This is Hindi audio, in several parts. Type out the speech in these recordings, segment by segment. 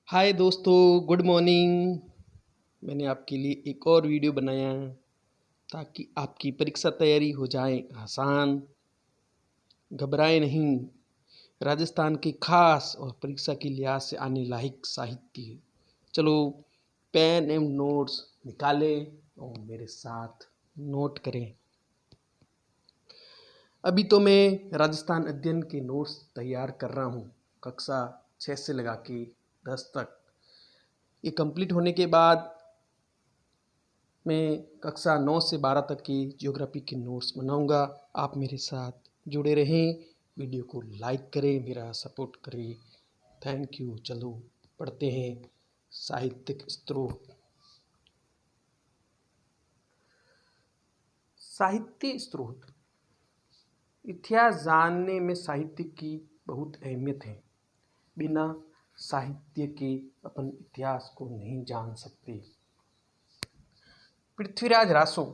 हाय दोस्तों, गुड मॉर्निंग। मैंने आपके लिए एक और वीडियो बनाया है ताकि आपकी परीक्षा तैयारी हो जाए आसान। घबराए नहीं। राजस्थान के खास और परीक्षा के लिहाज से आने लायक साहित्य। चलो, पेन एंड नोट्स निकालें और मेरे साथ नोट करें। अभी तो मैं राजस्थान अध्ययन के नोट्स तैयार कर रहा हूँ, कक्षा 6 से लगा के 10 तक। ये कंप्लीट होने के बाद मैं कक्षा 9 से 12 तक की ज्योग्राफी के नोट्स बनाऊंगा। आप मेरे साथ जुड़े रहें, वीडियो को लाइक करें, मेरा सपोर्ट करें। Thank you. चलो पढ़ते हैं साहित्यिक स्रोत। साहित्य स्रोत। इतिहास जानने में साहित्य की बहुत अहमियत है। बिना साहित्य के अपन इतिहास को नहीं जान सकते। पृथ्वीराज रासो।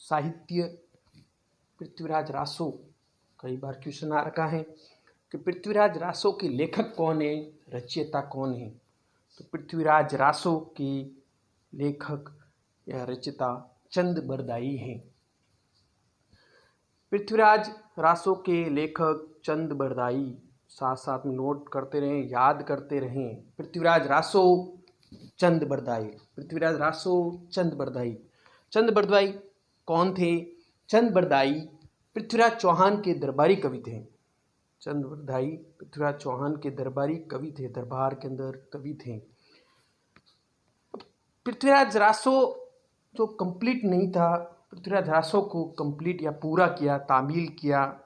साहित्य पृथ्वीराज रासो। कई बार क्वेश्चन आ रखा है कि पृथ्वीराज रासो के लेखक कौन है, रचयिता कौन है। तो पृथ्वीराज रासो के लेखक या रचयिता चंद बरदाई हैं। पृथ्वीराज रासो के लेखक चंद बरदाई। साथ साथ में नोट करते रहें, याद करते रहें। पृथ्वीराज रासो, चंद बरदाई। पृथ्वीराज रासो, चंद बरदाई। चंद बरदाई कौन थे? चंद बरदाई पृथ्वीराज चौहान के दरबारी कवि थे। चंद बरदाई पृथ्वीराज चौहान के दरबारी कवि थे, दरबार के अंदर कवि थे। पृथ्वीराज रासो जो कंप्लीट नहीं था, पृथ्वीराज रासो को कंप्लीट या पूरा किया, तामील किया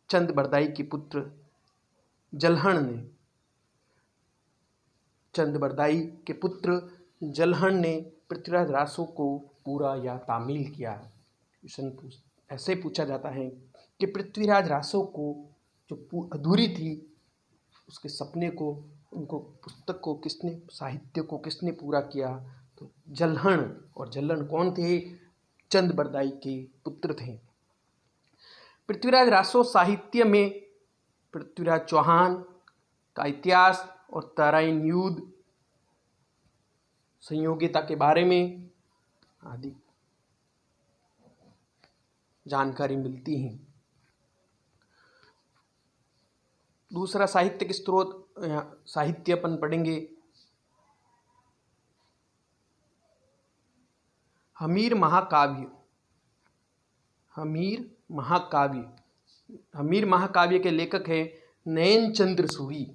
चंद बरदाई के पुत्र जलहण ने। चंद बरदाई के पुत्र जलहण ने पृथ्वीराज रासो को पूरा या तामील किया। क्वेश्चन ऐसे पूछा जाता है कि पृथ्वीराज रासो को जो अधूरी थी, उसके सपने को, उनको पुस्तक को किसने, साहित्य को किसने पूरा किया? तो जलहण। और जलहण कौन थे? चंद बरदाई के पुत्र थे। पृथ्वीराज रासो साहित्य में पृथ्वीराज चौहान का इतिहास और तराइन युद्ध, संयोगिता के बारे में आदि जानकारी मिलती है। दूसरा साहित्यिक स्रोत, साहित्य अपन पढ़ेंगे हमीर महाकाव्य। हमीर महाकाव्य। हमीर महाकाव्य के लेखक हैं नयन चंद्र सूरी।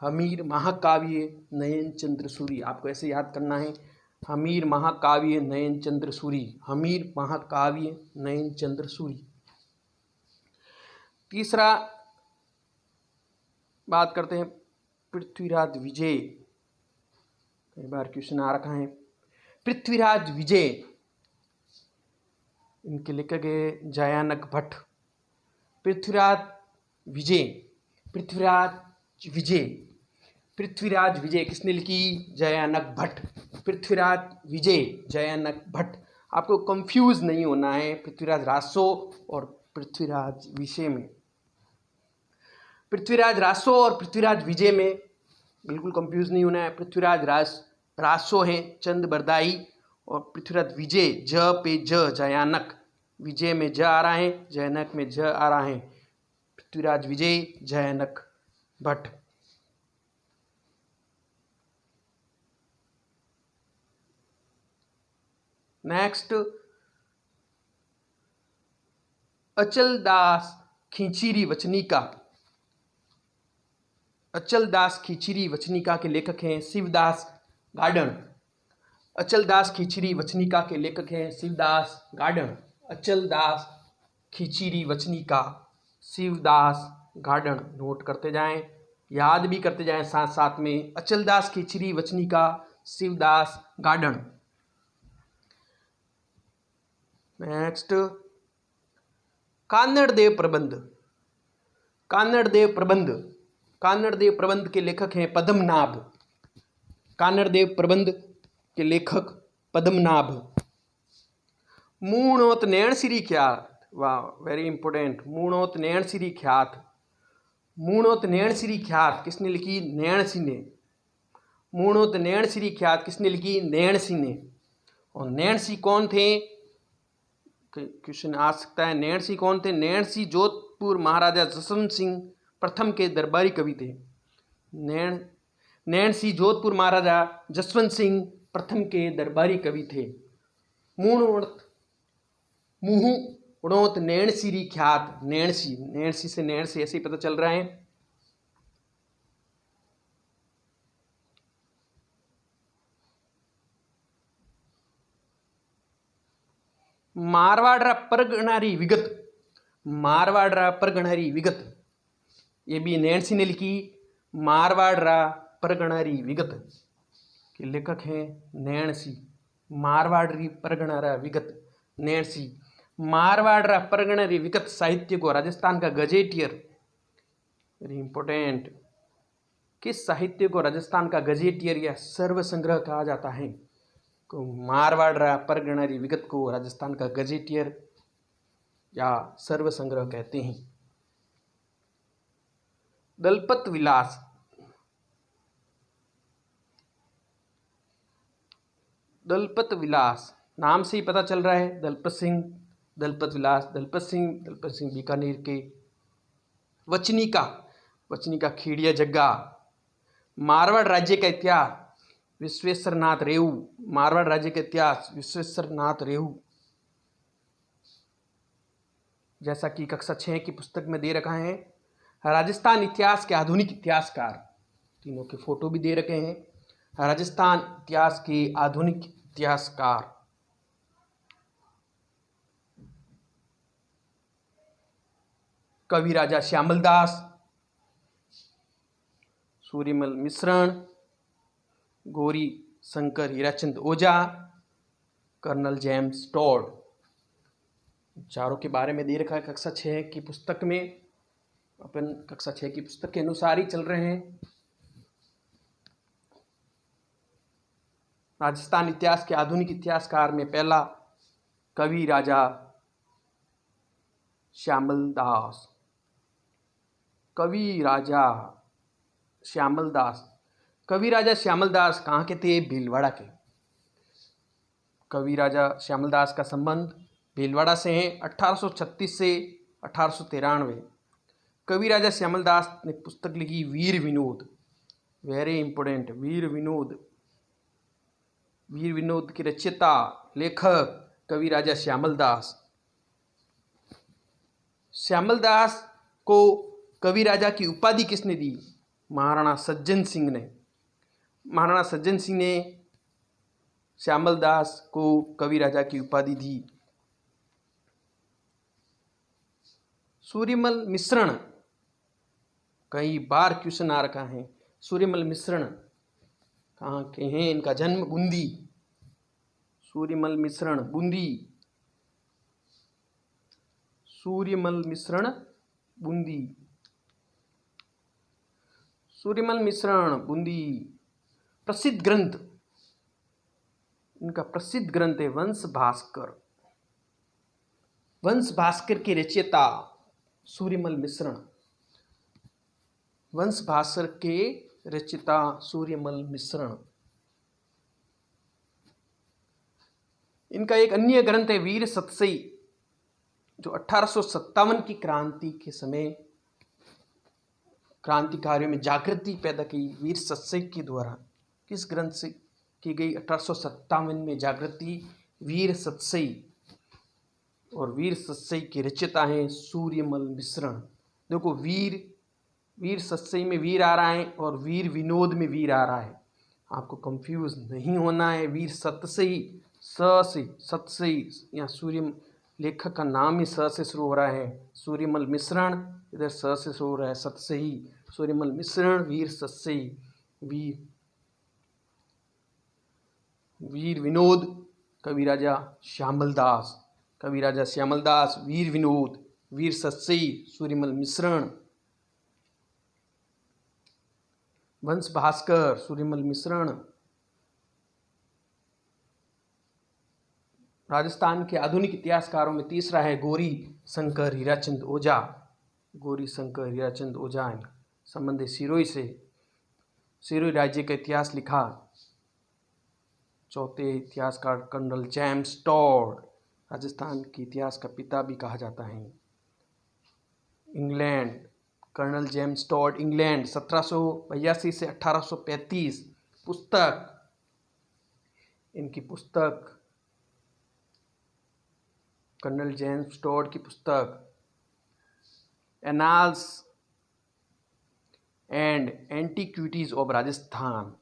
हमीर महाकाव्य नयन चंद्र सूरी। आपको ऐसे याद करना है, हमीर महाकाव्य नयन चंद्र सूरी। हमीर महाकाव्य नयन चंद्र सूरी। तीसरा बात करते हैं पृथ्वीराज विजय। कई बार क्वेश्चन आ रखा है। पृथ्वीराज विजय, इनके लेखक है जयानक भट्ट। पृथ्वीराज विजय, पृथ्वीराज विजय, पृथ्वीराज विजय किसने लिखी? जयानक भट्ट। पृथ्वीराज विजय, जयानक भट्ट। आपको कंफ्यूज नहीं होना है पृथ्वीराज रासो और पृथ्वीराज विजय में। पृथ्वीराज रासो और पृथ्वीराज विजय में बिल्कुल कंफ्यूज नहीं होना है। पृथ्वीराज रासो हैं चंद बरदाई, और पृथ्वीराज विजय ज पे ज, जयानक। विजय में ज आ रहा है, जयानक में ज आ रहा है। पृथ्वीराज विजय, जयानक भट्ट। नेक्स्ट, अचल दास खींचीरी वचनिका। अचल दास खींचीरी वचनिका के लेखक हैं शिवदास गार्डन। अचल दास खींचीरी वचनिका के लेखक हैं शिवदास गार्डन। अचल दास खींचीरी वचनिका, शिवदास गार्डन। नोट करते जाएं, याद भी करते जाएं साथ साथ में। अचल दास खींचीरी वचनिका, शिवदास गार्डन। नेक्स्ट, कान्नड़देव प्रबंध। कान्नड़देव प्रबंध, कान्नड़देव प्रबंध के लेखक हैं पद्मनाभ। कान्नड़देव प्रबंध के लेखक पद्मनाभ। मूणोत नैण श्री ख्यात, वाह वेरी इंपॉर्टेंट। मूणोत नैण श्री ख्यात, मूणोत नैण श्री ख्यात किसने लिखी? नैण सिंह ने। मूणोत नैण श्री ख्यात किसने लिखी? नैण सिंह ने। और नैण सिंह कौन थे? क्वेश्चन आ सकता है, नैण सिंह कौन थे? नैण सिंह जोधपुर महाराजा जसवंत सिंह प्रथम के दरबारी कवि थे। नैण सिंह जोधपुर महाराजा जसवंत सिंह प्रथम के दरबारी कवि थे। मूणोत नैण श्री ख्यात, नैण सिंह से नैण से ऐसे ही पता चल रहा है। मारवाड़ परगणारी विगत, मारवाड़ परगणारी विगत, ये भी नैण सिंह ने लिखी। मारवाड़ परगणारी विगत के लेखक हैं नैण सिंह। मारवाड़ी परगणारा विगत, नैण सिंह। मारवाड़ परगणारी विगत साहित्य को राजस्थान का गजेटियर, वेरी इंपॉर्टेंट, किस साहित्य को राजस्थान का गजेटियर या सर्व संग्रह कहा जाता है? तो मारवाड़ परगणारी विगत को राजस्थान का गजेटियर या सर्व संग्रह कहते हैं। दलपत विलास, दलपत विलास नाम से ही पता चल रहा है। दलपत सिंह, दलपत विलास, दलपत सिंह बीकानेर के। वचनिका खेड़िया जग्गा। मारवाड़ राज्य का इतिहास विश्वेश्वर नाथ रेहू। मारवाड़ राज्य का इतिहास विश्वेश्वर नाथ रेहू, जैसा कि कक्षा 6 की पुस्तक में दे रखा है। राजस्थान इतिहास के आधुनिक इतिहासकार, तीनों के फोटो भी दे रखे हैं। राजस्थान इतिहास के आधुनिक इतिहासकार कवि राजा श्यामल दास, सूर्यमल मिश्रण, गौरी शंकर हीराचंद ओझा, कर्नल जेम्स टॉड, चारों के बारे में दे रखा है कक्षा 6 की पुस्तक में। अपन कक्षा 6 की पुस्तक के अनुसार ही चल रहे हैं। राजस्थान इतिहास के आधुनिक इतिहासकार में पहला कवि राजा श्यामल दास। कवि राजा श्यामल दास, कवि राजा श्यामल दास कहाँ के थे? भीलवाड़ा के। कवि राजा श्यामल दास का संबंध भीलवाड़ा से है। 1836 से 1893 कवि राजा श्यामल दास ने पुस्तक लिखी वीर विनोद, वेरी इंपॉर्टेंट। वीर विनोद के रचयिता लेखक कवि राजा श्यामल दास। श्यामल दास को कवि राजा की उपाधि किसने दी? महाराणा सज्जन सिंह ने। महाराणा सज्जन सिंह ने श्यामल दास को कवि राजा की उपाधि दी। सूर्यमल मिश्रण, कई बार क्वेश्चन आ रखा है। सूर्यमल मिश्रण कहाँ के हैं? इनका जन्म बूंदी। सूर्यमल मिश्रण बूंदी, सूर्यमल मिश्रण बूंदी, सूर्यमल मिश्रण बूंदी। प्रसिद्ध ग्रंथ, इनका प्रसिद्ध ग्रंथ है वंश भास्कर। वंश भास्कर के रचयिता सूर्यमल मिश्रण। वंश भास्कर के रचयिता सूर्यमल मिश्रण। इनका एक अन्य ग्रंथ है वीर सतसई, जो 1857 की क्रांति के समय क्रांतिकारियों में जागृति पैदा की वीर सतसई के द्वारा। किस ग्रंथ से की गई? 1857 में जागृति वीर सतसई। और वीर सतसई के रचयिता हैं सूर्यमल मिश्रण। देखो वीर सतसई में वीर आ रहा है और वीर विनोद में वीर आ रहा है, आपको कंफ्यूज नहीं होना है। वीर सतसई, स से सतसई, यहाँ सूर्य लेखक का नाम ही स से शुरू हो रहा है। सूर्यमल मिश्रण इधर स से शुरू हो रहा है, सतसई। सूर्यमल मिश्रण, वीर सतसई, वीर विनोद, कवि राजा श्यामल दास। कवि राजा श्यामल दास, वीर विनोद, वीर सतसई, सूर्यमल मिश्रण। वंश भास्कर, सूर्यमल मिश्रण। राजस्थान के आधुनिक इतिहासकारों में तीसरा है गौरी शंकर हीराचंद ओझा। गौरी शंकर हीराचंद ओझा। संबंधित सिरोही राज्य का इतिहास लिखा। चौथे इतिहासकार कर्नल जेम्स टॉड, राजस्थान के इतिहास का पिता भी कहा जाता है। England, colonel James Tod, England 1782 से 1835। पुस्तक, इनकी पुस्तक कर्नल जेम्स टॉड की पुस्तक annals and antiquities of Rajasthan,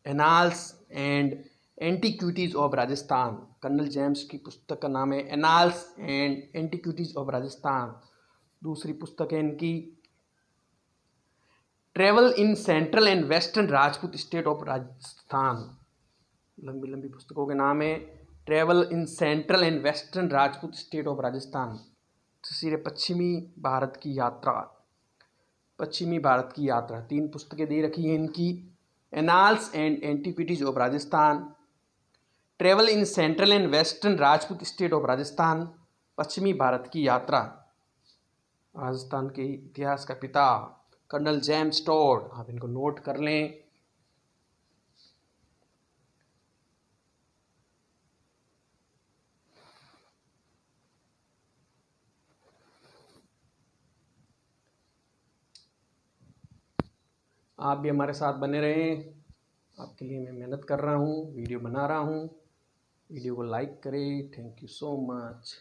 annals and antiquities of Rajasthan. Colonel James की पुस्तक का नाम है annals and antiquities of Rajasthan. दूसरी पुस्तक है इनकी travel in central and western Rajput state of Rajasthan. लंबी लंबी पुस्तकों के नाम है travel in central and western Rajput state of Rajasthan. तीसरी पश्चिमी भारत की यात्रा, पश्चिमी भारत की यात्रा। 3 पुस्तकें दे रखी हैं इनकी, annals and antiquities of Rajasthan, travel in central and western Rajput state of Rajasthan, पश्चिमी भारत की यात्रा। राजस्थान के इतिहास का पिता कर्नल जेम्स टॉड, आप इनको नोट कर लें। आप भी हमारे साथ बने रहें, आपके लिए मैं मेहनत कर रहा हूँ, वीडियो बना रहा हूँ। वीडियो को लाइक करें। Thank you so much.